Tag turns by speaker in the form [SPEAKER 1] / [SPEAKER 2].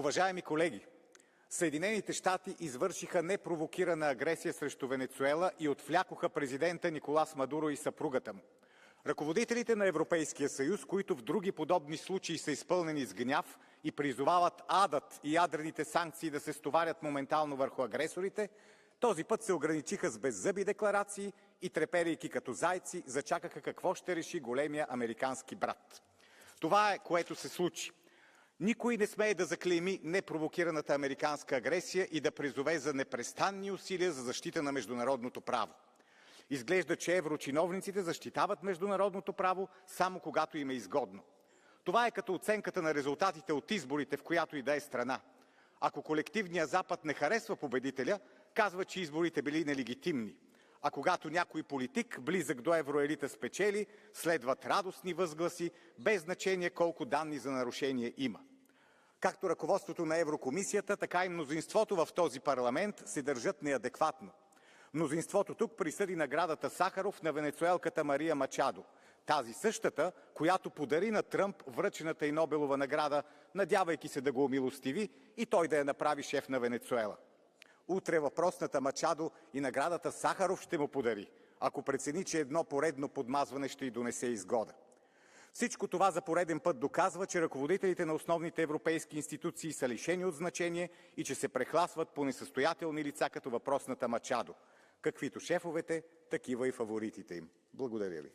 [SPEAKER 1] Уважаеми колеги, Съединените щати извършиха непровокирана агресия срещу Венецуела и отвлякоха президента Николас Мадуро и съпругата му. Ръководителите на Европейския съюз, които в други подобни случаи са изпълнени с гняв и призовават адът и ядрените санкции да се стоварят моментално върху агресорите, този път се ограничиха с беззъби декларации и треперейки като зайци, зачакаха какво ще реши големия американски брат. Това е, което се случи. Никой не смее да заклейми непровокираната американска агресия и да призове за непрестанни усилия за защита на международното право. Изглежда, че еврочиновниците защитават международното право само когато им е изгодно. Това е като оценката на резултатите от изборите в която и да е страна. Ако колективният Запад не харесва победителя, казва, че изборите били нелегитимни. А когато някой политик, близък до евроелита, спечели, следват радостни възгласи, без значение колко данни за нарушение има. Както ръководството на Еврокомисията, така и мнозинството в този парламент се държат неадекватно. Мнозинството тук присъди наградата Сахаров на венецуелката Мария Мачадо. Тази същата, която подари на Тръмп връчената и Нобелова награда, надявайки се да го умилостиви и той да я направи шеф на Венецуела. Утре въпросната Мачадо и наградата Сахаров ще му подари, ако прецени, че едно поредно подмазване ще й донесе изгода. Всичко това за пореден път доказва, че ръководителите на основните европейски институции са лишени от значение и че се прехласват по несъстоятелни лица като въпросната Мачадо. Каквито шефовете, такива и фаворитите им. Благодаря ви.